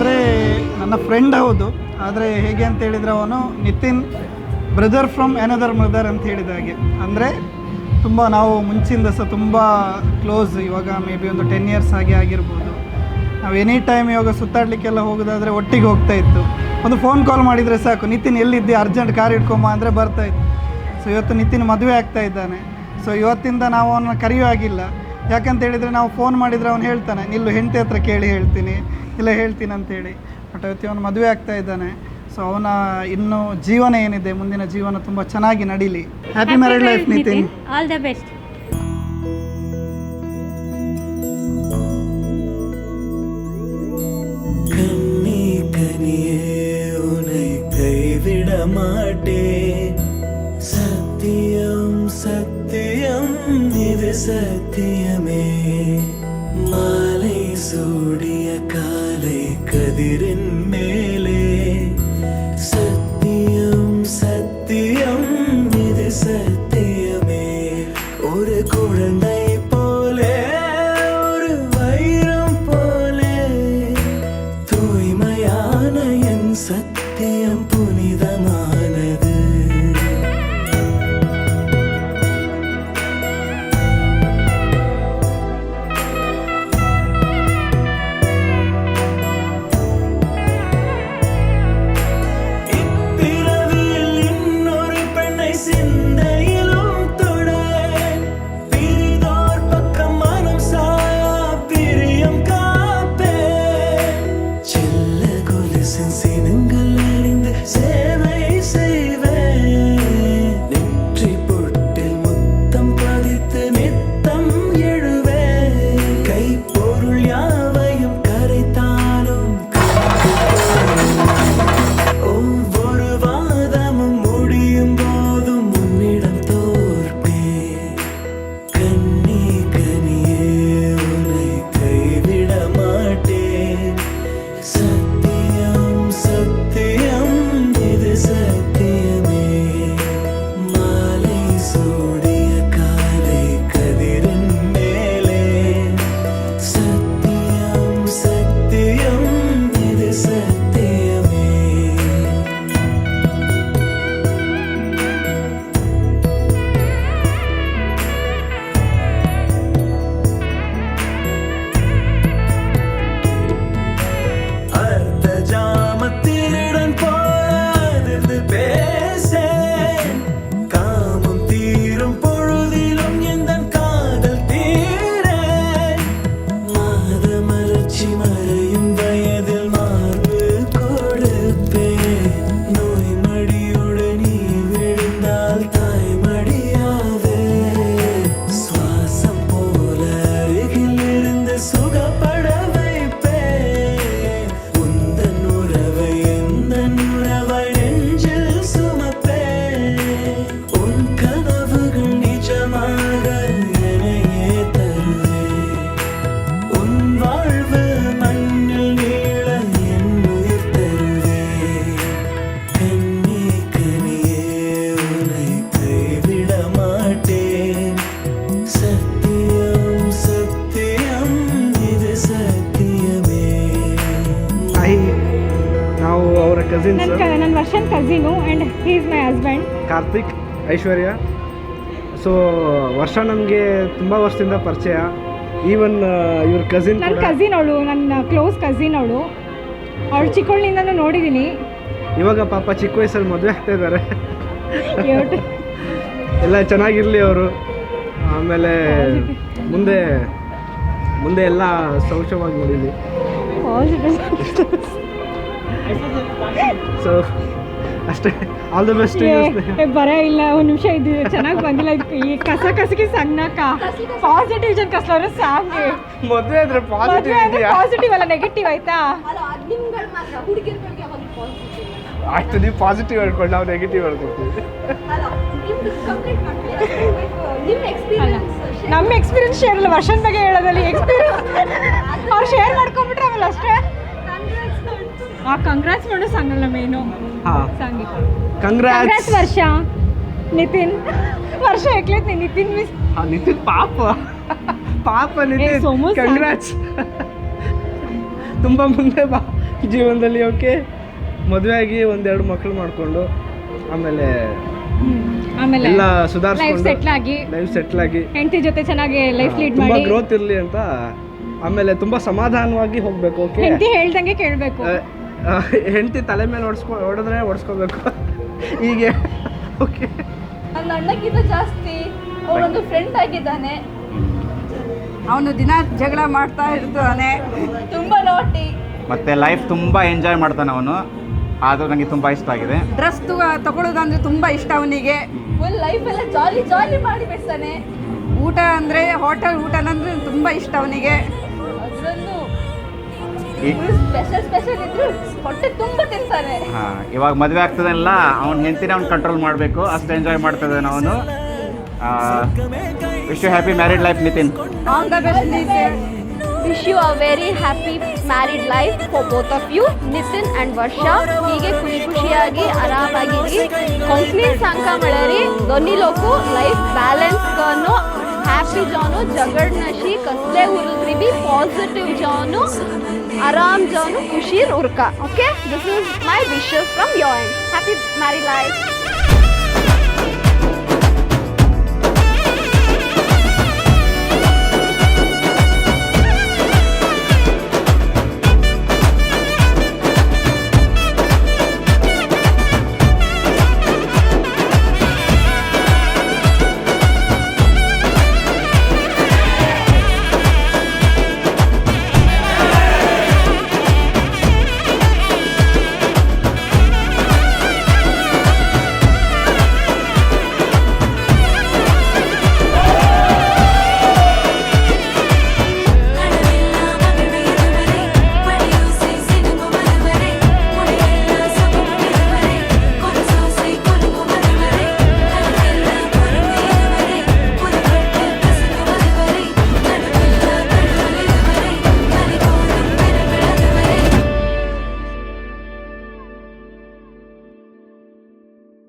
ಅಂದರೆ ನನ್ನ ಫ್ರೆಂಡ್ ಹೌದು, ಆದರೆ ಹೇಗೆ ಅಂತ ಹೇಳಿದರೆ ಅವನು Nitin brother from another mother ಅಂತ ಹೇಳಿದ ಹಾಗೆ. ಅಂದರೆ ತುಂಬ ನಾವು ಮುಂಚಿಂದ ಸಹ ತುಂಬ ಕ್ಲೋಸ್, ಇವಾಗ ಮೇ ಬಿ ಒಂದು 10 ಇಯರ್ಸ್ ಹಾಗೆ ಆಗಿರ್ಬೋದು. ನಾವು ಎನಿ ಟೈಮ್ ಇವಾಗ ಸುತ್ತಾಡಲಿಕ್ಕೆಲ್ಲ ಹೋಗೋದಾದರೆ ಒಟ್ಟಿಗೆ ಹೋಗ್ತಾ ಇತ್ತು. ಒಂದು ಫೋನ್ ಕಾಲ್ ಮಾಡಿದರೆ ಸಾಕು, ನಿತಿನ್ ಎಲ್ಲಿದ್ದೆ, ಅರ್ಜೆಂಟ್ ಕಾರ್ ಇಟ್ಕೊಂಬ ಅಂದರೆ ಬರ್ತಾಯಿತ್ತು. ಸೊ ಇವತ್ತು ನಿತಿನ್ ಮದುವೆ ಆಗ್ತಾ ಇದ್ದಾನೆ. ಸೊ ಇವತ್ತಿಂದ ನಾವು ಅವನ್ನ ಕರೆಯೋ ಆಗಿಲ್ಲ. ಯಾಕಂತ ಹೇಳಿದರೆ ನಾವು ಫೋನ್ ಮಾಡಿದರೆ ಅವನು ಹೇಳ್ತಾನೆ, ನಿಲ್ಲು ಹೆಂಡತಿ ಹತ್ರ ಕೇಳಿ ಹೇಳ್ತೀನಿ, ಇಲ್ಲ ಹೇಳ್ತೀನಿ ಅಂತೇಳಿ. ಬಟ್ ಇವತ್ತು ಅವನು ಮದುವೆ ಆಗ್ತಾ ಇದ್ದಾನೆ. ಸೊ ಅವನ ಇನ್ನು ಜೀವನ ಏನಿದೆ, ಮುಂದಿನ ಜೀವನ ತುಂಬ ಚೆನ್ನಾಗಿ ನಡೀಲಿ. Happy married life Nitin, all the best. கண்ணி கனியே உனை கைவிட மாட்டேன், சத்தியம் சத்தியம் இது சத்தியமே. மாலை சூடிய காலை கதிரின் மேலே, சத்தியம் சத்தியம் இது சத்தியமே. ஒரு குழந்தை போலே, ஒரு வைரம் போலே, தூய்மையான என் சத்தியம் புனிதமானது. இப்பிறவியில் இன்னொரு பெண்ணை சிந்தையிலும் தொட, பிரிதோர் பக்கம் மனம் சாயா பிரியம் காப்பேன். செல்ல கொலுசின் சினங்கள் அறிந்து சேவை செய்வேன். நெற்றி பொட்டில் முத்தம் பதித்து நித்தம் எழுவேன். கைப்பொருள் யாவையும் கரைத்தாலும் ஒவ்வொரு வாதமும் முடியும் போதும் உன்னிடம் தோற்பேன். கண்ணி கனியே உன்னை கைவிட மாட்டேன், சத்தியம் சத்தியம் இது சத்தியமே. மாலை சூடிய காலை கதிரின் மேலே, சத்தியம் சத்தியம் இது சத்தியமே. அர்த்த ஜாமத்திருடன் போதிர்ந்து பேசேன். காமம் தீரும் பொழுதிலும் எந்தன் காதல் தீரேன். மாத மலர்ச்சி மறையும் வயதில் மார்பு கொடுப்பேன். நோய் மடியுடன் நீ விழுந்தால் தாய் மடியாவே. சுவாசம் போல அருகில் இருந்து சுகப்பட வைப்பேன். உந்தன் உறவை எந்தன் உறவை நெஞ்சில் சுமப்பேன். உன் கனவுகள் நிஜமாக என்னையே தருவேன். உன் வாழ்வு மண்ணில் நீள என் உயிர் தருவேன். கண்ணி கனியே உன்னை கைவிட மாட்டேன், சத்தியம் சத்தியம் இது சத்தியமே. ನಾವು ಅವರ ಕಸಿನ್ಸ್ ನನ್ನ ವರ್ಷನ್ cousin and he is my husband. Karthik, Aishwarya. So ವರ್ಷ ನಮಗೆ ತುಂಬ ವರ್ಷದಿಂದ ಪರಿಚಯ. ಈವನ್ ಇವ್ರ ಕಸಿನ್ ನನ್ನ ಕಸಿನ್ ಅವಳು, ನನ್ನ ಕ್ಲೋಸ್ ಕಸಿನ್ ಅವಳು. ಅವಳು ಚಿಕ್ಕವಳಿಂದನೂ ನೋಡಿದ್ದೀನಿ. ಇವಾಗ ಪಾಪ ಚಿಕ್ಕ ವಯಸ್ಸಲ್ಲಿ ಮದುವೆ ಆಗ್ತಾ ಇದ್ದಾರೆ. ಎಲ್ಲ ಚೆನ್ನಾಗಿರಲಿ ಅವರು. ಆಮೇಲೆ ಮುಂದೆ ಮುಂದೆ ಎಲ್ಲ ಸೌಖ್ಯವಾಗಿ ನೋಡೀಲಿ. ಸೊ ಅಷ್ಟೇ, ಆಲ್ ದ ಬೆಸ್ಟ್. ಬರ ಇಲ್ಲ, ಒಂದು ನಿಮಿಷ ಇದು ಚೆನ್ನಾಗಿ ಬಂದಿಲ್ಲ. ಈ ಕಸ ಕಸಗಿ ಸಣ್ಣಕ್ಕ ಪಾಸಿಟಿವ್ ಜನ ಕಸಲವ್ರೆ ಸಾಂಗ್. ಮದುವೆ ಆದ್ರೆ ಪಾಸಿಟಿವ್ ಇದೆಯಾ? ಪಾಸಿಟಿವ್ ಅಲ್ಲ, ನೆಗೆಟಿವ್ ಆಯ್ತಾ? ಆಯ್ತು, ನೀವು ಪಾಸಿಟಿವ್ ಹೇಳ್ಕೊಂಡು ನಾವು ನೆಗೆಟಿವ್ ಹೇಳ್ಕೊಡ್ತೀವಿ. ನಮ್ಮ ಎಕ್ಸ್ಪೀರಿಯನ್ಸ್ ಶೇರ್ ಇಲ್ಲ, ವರ್ಷನ್ ಬಗ್ಗೆ ಹೇಳೋದಲ್ಲಿ ಎಕ್ಸ್ಪೀರಿಯನ್ಸ್ ಅವ್ರು ಶೇರ್ ಮಾಡ್ಕೊಂಡ್ಬಿಟ್ರೆ ಆಮೇಲೆ ಅಷ್ಟೇ. ಕಂಗ್ರಾಟ್ಸ್ ಮಾಡೋ ಸಾಂಗಲ್ಲ ಮೇನು ಸಾಂಗಿ. ಕಂಗ್ರಾಟ್ಸ್ ವರ್ಷ ನಿತಿನ್. ವರ್ಷ ಎಕ್ಲೇತ್ ನಿತಿನ್ ಮಿಸ್ ನಿತಿನ್ ಪಾಪ ಪಾಪ ನಿತಿನ್, ಕಂಗ್ರಾಟ್ಸ್. ತುಂಬ ಮುಂದೆ ಬಾ, ಜೀವನದಲ್ಲಿ ಓಕೆ ಮದುವೆ ಆಗಿ ಒಂದೆರಡು ಮಕ್ಕಳು ಮಾಡಿಕೊಂಡು ಆಮೇಲೆ ಆಮೇಲೆ ಎಲ್ಲ ಲೈಫ್ ಸುಧಾರಿಸ್ಕೊಂಡು ಸೆಟ್ಲ್ ಆಗಿ ಲೈಫ್ ಸೆಟ್ಲ್ ಆಗಿ ಹೆಂಡತಿ ಜೊತೆ ಚೆನ್ನಾಗಿ ಲೈಫ್ ಲೀಡ್ ತುಂಬ ಮಾಡಿ ಗ್ರೋತ್ ಇರಲಿ ಅಂತ ಆಮೇಲೆ ತುಂಬ ಸಮಾಧಾನವಾಗಿ ಹೋಗ್ಬೇಕು ಓಕೆ ಹೆಂಡತಿ ಹೇಳ್ದಂಗೆ ಕೇಳಬೇಕು. ಹೆಂಡತಿ ತಲೆ ಮೇಲೆ ಹೊಡೆದ್ರೆ ಓಡಿಸ್ಕೋಬೇಕು ಹೀಗೆ ಓಕೆ. ನನ್ನ ಅಣ್ಣಕ್ಕಿಂತ ಜಾಸ್ತಿ ಅವನೊಂದು ಫ್ರೆಂಡ್ ಆಗಿದ್ದಾನೆ. ಅವನು ದಿನ ಜಗಳ ಮಾಡ್ತಾ ಇರ್ತಾನೆ, ತುಂಬ ನಾಟಿ. ಮತ್ತು ಲೈಫ್ ತುಂಬ ಎಂಜಾಯ್ ಮಾಡ್ತಾನೆ ಅವನು, ಆದರೂ ನನಗೆ ತುಂಬ ಇಷ್ಟ ಆಗಿದೆ. ಡ್ರೆಸ್ ತಗೊಳ್ಳೋದಂದ್ರೆ ತುಂಬ ಇಷ್ಟ ಅವನಿಗೆ. ಫುಲ್ ಲೈಫ್ ಎಲ್ಲ ಜಾಲಿ ಜಾಲಿ ಮಾಡಿ ಬಿಡ್ತಾನೆ. ಊಟ ಅಂದರೆ ಹೋಟೆಲ್ ಊಟನಂದ್ರೆ ತುಂಬ ಇಷ್ಟ ಅವನಿಗೆ. ಅದರಲ್ಲೂ ಈ- ಸ್ಪೆಷಲ್ ಇದ್ರು ಹೊಟ್ಟೆ ತುಂಬ ತಿಂತಾನೆ. ಹಾಂ, ಇವಾಗ ಮದುವೆ ಆಗ್ತದಲ್ಲ ಅವ್ನ ಹೆಂಡತಿನ ಅವ್ನು ಕಂಟ್ರೋಲ್ ಮಾಡಬೇಕು, ಅಷ್ಟು ಎಂಜಾಯ್ ಮಾಡ್ತಿದ್ದಾನೆ ಅವನು. Wish you happy married life Nitin. All the best Nitin. Wish you a very happy married life for both of you, Nitin and Varsha. ಹೀಗೆ ಖುಷಿಯಾಗಿ ಆರಾಮಾಗಿರಿ. कंप्लीट सांगता म्हळ्यार दोन्ही लोक लाईफ बॅलन्स करणं, हॅपी जावं, झगड नशी, कसले उरली बी पॉझिटिव्ह जावं, आराम जावं, खुशीर उरका. Okay, this is my wishes from your end. Happy married life.